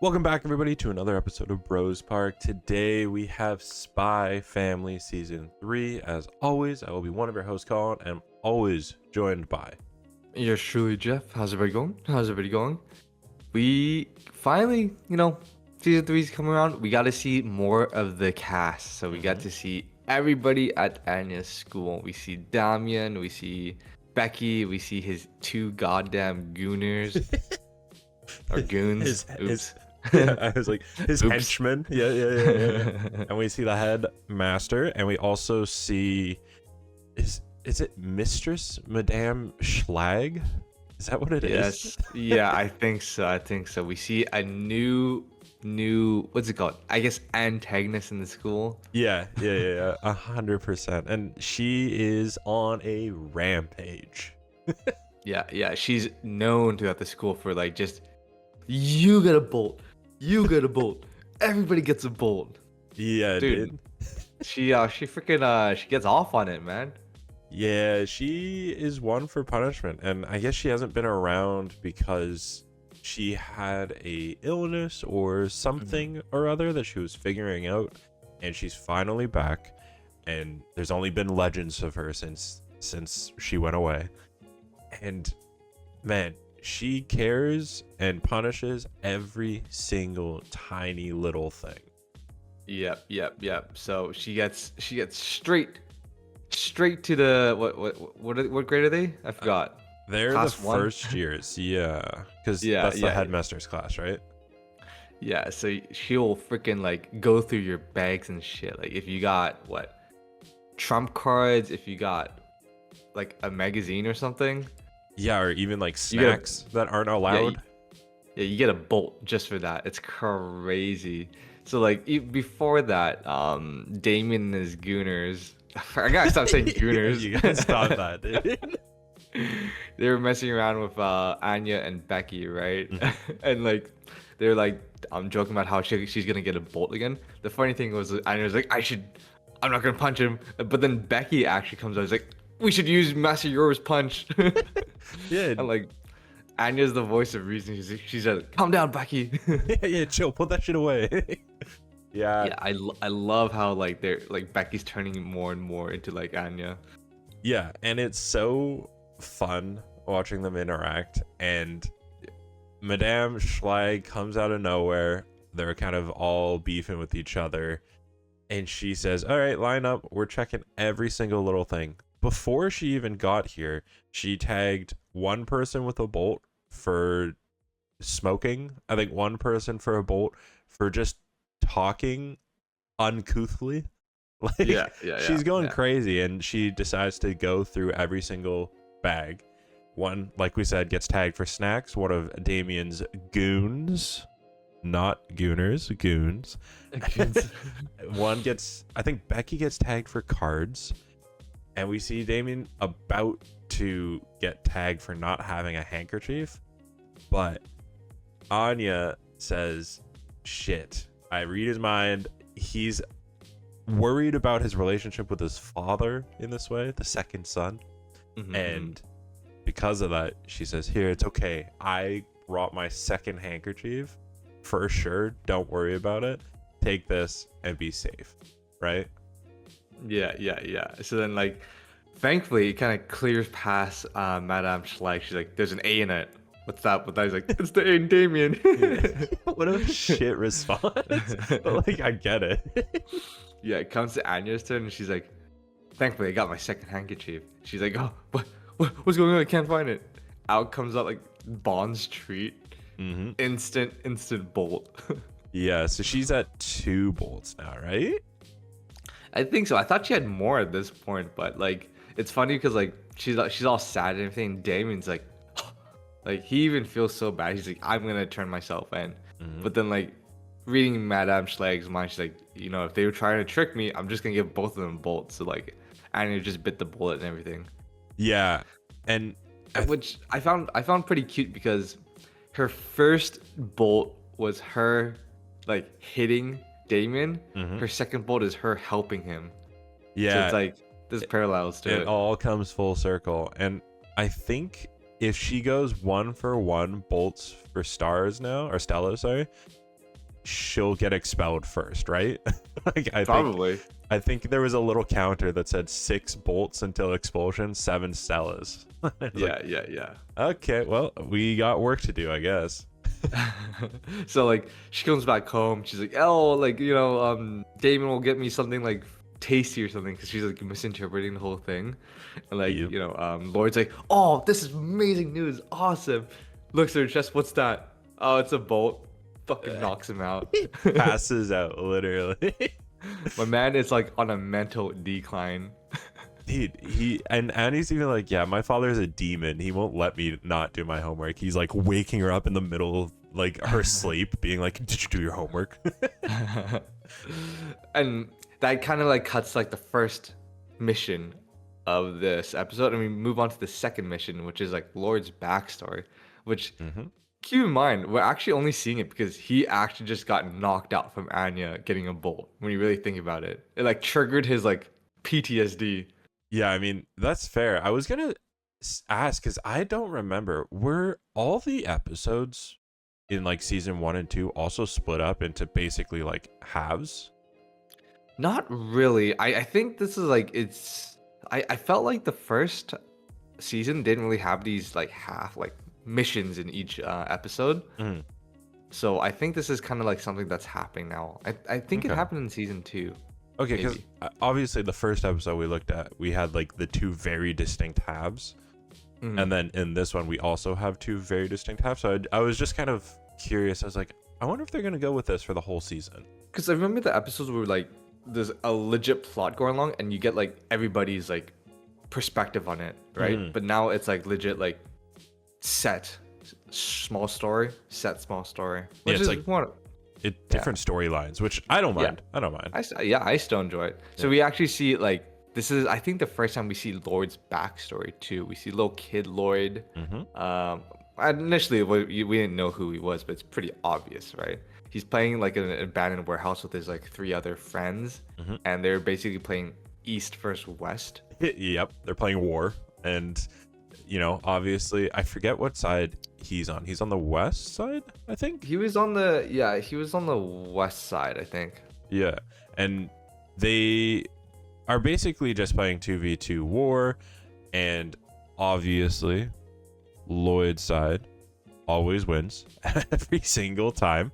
Welcome back, everybody, to another episode of Bros Park. Today we have Spy Family Season 3. As always, I will be one of your hosts, Colin, and I'm always joined by... Yours truly, Jeff. How's everybody going? We finally, season 3 is coming around. We got to see more of the cast. So we got to see everybody at Anya's school. We see Damien, we see Becky, we see his two goddamn gooners. Or goons. I was like, his henchmen. Yeah. And we see the headmaster, and we also see... Is it Mistress Madame Schlag? Is that what it is? Yeah, I think so. We see a new what's it called? I guess antagonist in the school. Yeah, 100%. And she is on a rampage. Yeah. She's known throughout the school for like just you get a bolt. Everybody gets a bolt. Yeah, dude. She freaking she gets off on it, man. Yeah, she is one for punishment, and I guess she hasn't been around because she had a illness or something or other that she was figuring out, and she's finally back. And there's only been legends of her since she went away. And man, she cares and punishes every single tiny little thing. Yep. So she gets straight to the what grade are they? I forgot. They're Class the 1? first years, yeah, because that's the headmaster's class, right? Yeah, so she'll freaking like go through your bags and shit. Like if you got trump cards, if you got like a magazine or something. Yeah, or even like snacks that aren't allowed. Yeah, you get a bolt just for that. It's crazy. So like before that, Damien and his gooners. I gotta stop saying gooners. You gotta stop that, dude. They were messing around with Anya and Becky, right? And like they're like joking about how she's gonna get a bolt again. The funny thing was Anya was like, I'm not gonna punch him. But then Becky actually comes out, like, we should use Master Yora's punch. Yeah. And like Anya's the voice of reason. She's like, calm down, Becky. yeah, chill, put that shit away. Yeah, I love how like they're like Becky's turning more and more into like Anya. Yeah, and it's so fun watching them interact. And Madame Schlag comes out of nowhere. They're kind of all beefing with each other, and she says, all right, line up, we're checking every single little thing. Before she even got here, she tagged one person with a bolt for smoking, I think one person for a bolt for just talking uncouthly. Like, she's going crazy, and she decides to go through every single bag. One, like we said, gets tagged for snacks. One of Damien's goons, not gooners, goons. One gets, I think Becky gets tagged for cards, and we see Damien about to get tagged for not having a handkerchief, but Anya says, shit, I read his mind. He's worried about his relationship with his father in this way, the second son. And because of that, she says, here, it's okay. I brought my second handkerchief for sure. Don't worry about it. Take this and be safe. Right? Yeah. So then, like, thankfully, it kind of clears past Madame Schlag. She's like, there's an A in it. What's that? But he's like, it's the A in Damien. What a shit response. But, like, I get it. Yeah, it comes to Anya's turn, and she's like, thankfully, I got my second handkerchief. She's like, oh, what's going on? I can't find it. Out comes out, like, Bond's treat. Instant bolt. Yeah, so she's at 2 bolts now, right? I think so. I thought she had more at this point, but like it's funny because like she's all sad and everything. Damien's like, like he even feels so bad. He's like, I'm gonna turn myself in. But then like reading Madame Schlag's mind, she's like, if they were trying to trick me, I'm just gonna give both of them bolts. So like Anya just bit the bullet and everything. Yeah, and which I found pretty cute because her first bolt was her like hitting Damien. Her second bolt is her helping him. Yeah, so it's like there's parallels to it. It all comes full circle. And I think if she goes 1 for 1 bolts for stars now, or Stella, sorry, she'll get expelled first, right? Like Probably. I think there was a little counter that said 6 bolts until expulsion, 7 Stellas. Yeah. Okay, well, we got work to do, I guess. So like she comes back home, she's like, oh, like, you know, Damien will get me something like tasty or something, because she's like misinterpreting the whole thing. And like, Yep. you know, Lloyd's like, oh, this is amazing news, awesome. Looks at her chest, what's that? Oh, it's a bolt. Fucking knocks him out. Passes out, literally. My man is like on a mental decline. Dude, and Annie's even like, yeah, my father's a demon. He won't let me not do my homework. He's like waking her up in the middle of like her sleep, being like, did you do your homework? And that kind of like cuts like the first mission of this episode, and we move on to the second mission, which is like Loid's backstory, which keep in mind, we're actually only seeing it because he actually just got knocked out from Anya getting a bolt. When you really think about it, it like triggered his like PTSD. Yeah, I mean, that's fair. I was gonna ask, because I don't remember, were all the episodes in like season 1 and 2 also split up into basically like halves? Not really. I think this is like, it's I felt like the first season didn't really have these like half like missions in each episode. So I think this is kind of like something that's happening now. I think it Okay. happened in season 2. Okay, because Maybe. obviously the first episode we looked at, we had like the 2 very distinct halves. And then in this one, we also have 2 very distinct halves. So I was just kind of curious. I was like, I wonder if they're going to go with this for the whole season. Because I remember the episodes where like there's a legit plot going along and you get like everybody's like perspective on it, right? But now it's like legit like set small story, small story. Which it's is like more, different storylines, which I don't mind. I don't mind. I still enjoy it. So we actually see like, this is I think the first time we see Lloyd's backstory too. We see little kid Lloyd. Initially we didn't know who he was, but it's pretty obvious, right? He's playing like in an abandoned warehouse with his like 3 other friends, and they're basically playing East versus West. Yep, they're playing war, and you know, obviously, I forget what side he's on. He's on the west side, I think. He was on the west side, I think. Yeah, and they are basically just playing 2v2 war, and obviously Lloyd's side always wins every single time.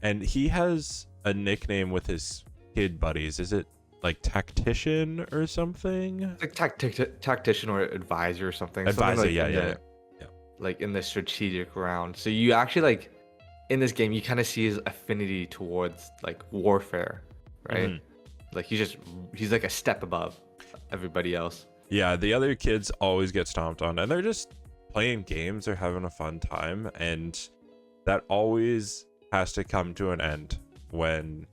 And he has a nickname with his kid buddies. Is it like tactician or something? It's like tactician or advisor or something. Advisor, Something like yeah. Like in the strategic round. So you actually like in this game you kind of see his affinity towards like warfare, right? Like he's like a step above everybody else. Yeah, the other kids always get stomped on, and they're just playing games. They're having a fun time, and that always has to come to an end when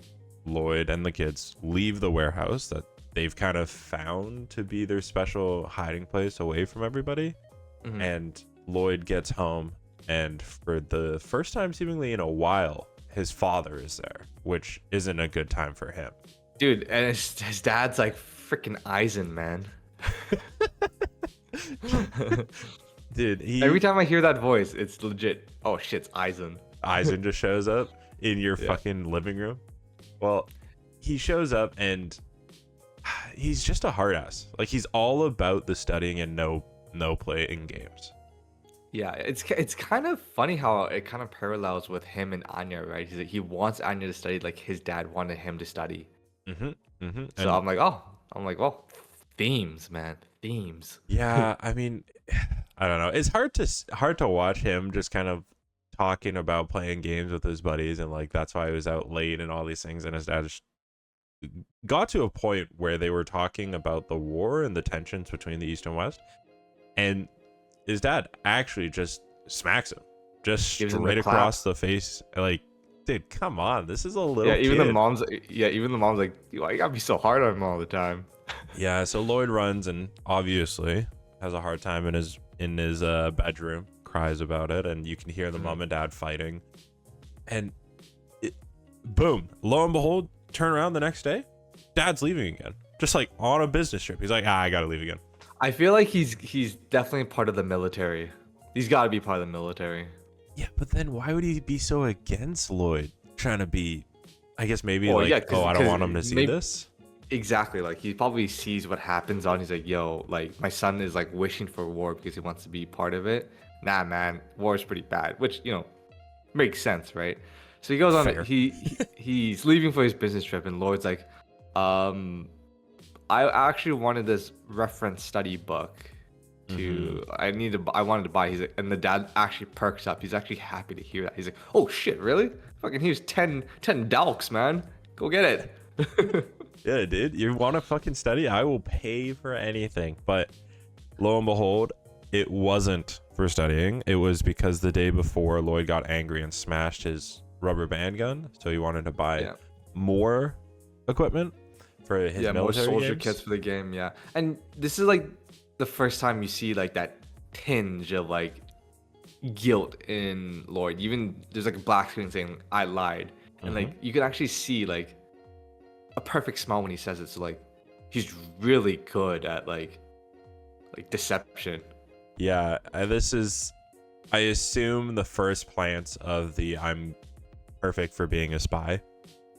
Loid and the kids leave the warehouse that they've kind of found to be their special hiding place away from everybody. And Loid gets home, and for the first time seemingly in a while, his father is there, which isn't a good time for him. Dude, and his dad's like freaking Eisen, man. Dude, Every time I hear that voice, it's legit. Oh shit, it's Eisen. Eisen just shows up in your fucking living room. Well, he shows up and he's just a hard ass. Like, he's all about the studying and no playing games. Yeah, it's kind of funny how it kind of parallels with him and Anya, right? He's like, he wants Anya to study like his dad wanted him to study. So I'm like, well, themes, man, themes. Yeah, I mean, I don't know. It's hard to watch him just kind of talking about playing games with his buddies, and like that's why he was out late and all these things. And his dad just got to a point where they were talking about the war and the tensions between the East and West, and his dad actually just smacks him, just straight across the face. Like, dude, come on, this is a little even kid. the mom's like, why you gotta be so hard on him all the time? Yeah, so Loid runs and obviously has a hard time in his bedroom, cries about it, and you can hear the mom and dad fighting. And boom, lo and behold, turn around the next day, dad's leaving again, just like on a business trip. He's like, I gotta leave again. I feel like he's definitely part of the military. He's got to be part of the military. Yeah, but then why would he be so against Loid? trying to be, I guess maybe Well, like, yeah, oh, I don't want him to maybe, see this. exactly. Like he probably sees what happens on. He's like, yo, like my son is like wishing for war because he wants to be part of it. Nah, man, war is pretty bad. Which makes sense, right? So he goes on. Fair. He's leaving for his business trip, and Lloyd's like, I actually wanted this reference study book. I wanted to buy. He's like, and the dad actually perks up. He's actually happy to hear that. He's like, oh shit, really? Fucking here's 10 dalks, man. Go get it. Yeah, dude, you want to fucking study? I will pay for anything. But lo and behold, it wasn't for studying. It was because the day before, Lloyd got angry and smashed his rubber band gun. So he wanted to buy more equipment for his military more soldier games. kits for the game. Yeah, and this is like the first time you see like that tinge of like guilt in Lloyd. Even there's like a black screen saying I lied, and like you can actually see like a perfect smile when he says it. So like he's really good at like deception. Yeah, this is, I assume, the first plants of the I'm perfect for being a spy.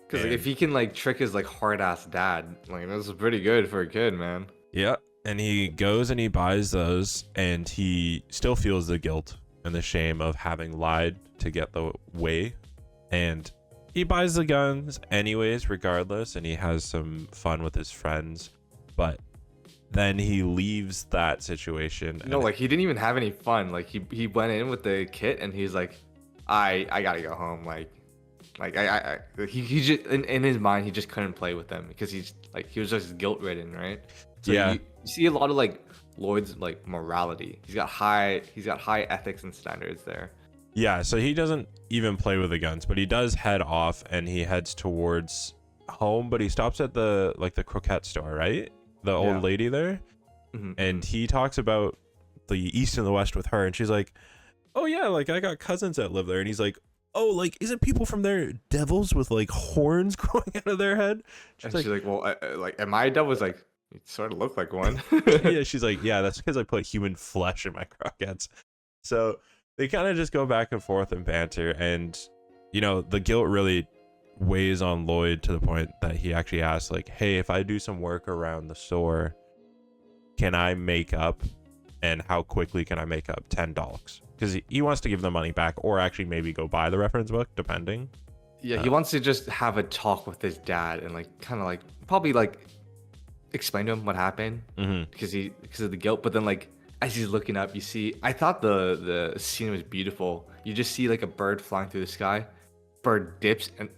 Because like, if he can like trick his like hard ass dad, like this is pretty good for a kid, man. Yeah, and he goes and he buys those, and he still feels the guilt and the shame of having lied to get the way, and he buys the guns anyways, regardless, and he has some fun with his friends, but then he leaves that situation. No, like he didn't even have any fun. Like he went in with the kit and he's like, I gotta go home. He just in his mind he just couldn't play with them because he was just guilt ridden, right? So yeah, you see a lot of like Lloyd's like morality. He's got high ethics and standards there. Yeah, so he doesn't even play with the guns, but he does head off and he heads towards home, but he stops at the croquette store, right? The old lady there. And he talks about the East and the West with her, and she's like, oh yeah, like I got cousins that live there. And he's like, oh, like isn't people from there devils with like horns growing out of their head? She's like, well, like am I a devil? It's like, you sort of look like one. Yeah, she's like, yeah, that's because I put human flesh in my croquettes. So they kind of just go back and forth and banter, and the guilt really weighs on Lloyd to the point that he actually asks, like, hey, if I do some work around the store, can I make up, and how quickly can I make up $10? Because he wants to give the money back, or actually maybe go buy the reference book, depending. Yeah, he wants to just have a talk with his dad and like kind of like probably like explain to him what happened because of the guilt. But then like as he's looking up, you see, I thought the scene was beautiful. You just see like a bird flying through the sky, bird dips, and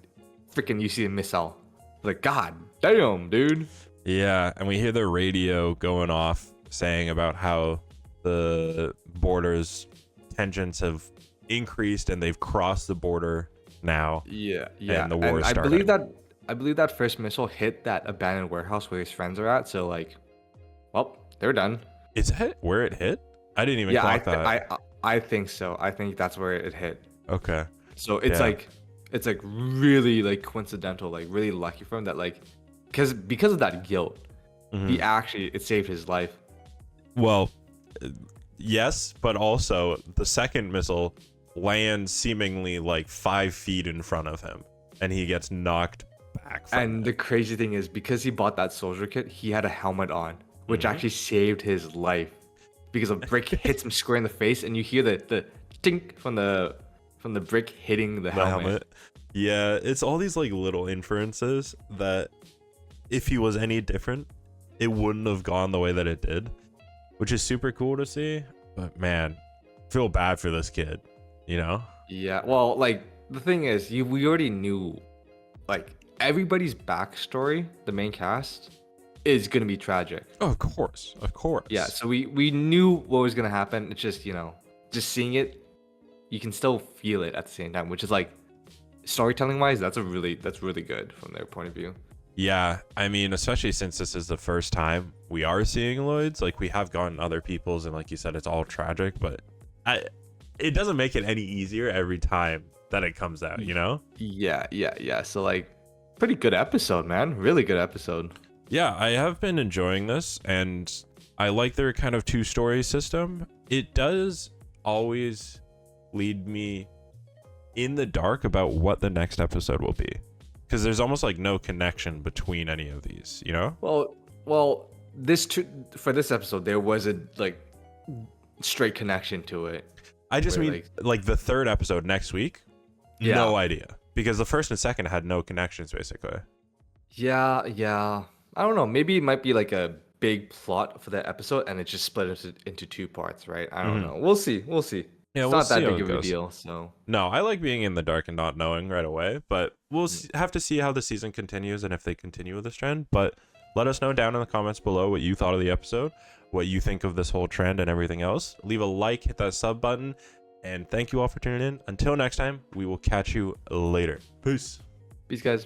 freaking you see a missile. Like, god damn, dude. Yeah, and we hear the radio going off saying about how the border's tensions have increased and they've crossed the border now. Yeah. And the war is I starting. believe that first missile hit that abandoned warehouse where his friends are at. So like, well, they're done. Is that where it hit? I didn't even clock that. I think so. I think that's where it hit. Okay. So it's like really like coincidental, like really lucky for him that like because of that guilt, it saved his life. Well, yes, but also the second missile lands seemingly like 5 feet in front of him, and he gets knocked back from And the crazy thing is, because he bought that soldier kit, he had a helmet on, which actually saved his life. Because a brick hits him square in the face, and you hear the tink from the brick hitting the helmet. Yeah, it's all these like little inferences that if he was any different, it wouldn't have gone the way that it did, which is super cool to see. But man, I feel bad for this kid, Yeah, well, like the thing is, we already knew, like everybody's backstory, the main cast, is gonna be tragic. Oh, of course. Yeah, so we knew what was gonna happen. It's just just seeing it, you can still feel it at the same time, which is like storytelling wise, that's really good from their point of view. Yeah, I mean, especially since this is the first time we are seeing Lloyd's. Like, we have gotten other people's, and like you said, it's all tragic, but it doesn't make it any easier every time that it comes out, Yeah. So like, pretty good episode, man. Really good episode. Yeah, I have been enjoying this, and I like their kind of 2-story system. It does always lead me in the dark about what the next episode will be, because there's almost like no connection between any of these, you know? Well, for this episode, there was a like straight connection to it. I just Where, mean like the third episode next week, Yeah. no idea, because the first and second had no connections basically. Yeah. I don't know. Maybe it might be like a big plot for that episode, and it just split into two parts, right? I don't know. We'll see. Yeah, It's we'll not that see how big it of a goes. deal. So No, I like being in the dark and not knowing right away, but we'll have to see how the season continues and if they continue with this trend. But let us know down in the comments below what you thought of the episode, what you think of this whole trend and everything else. Leave a like, hit that sub button, and thank you all for tuning in. Until next time, we will catch you later. Peace. peace, guys.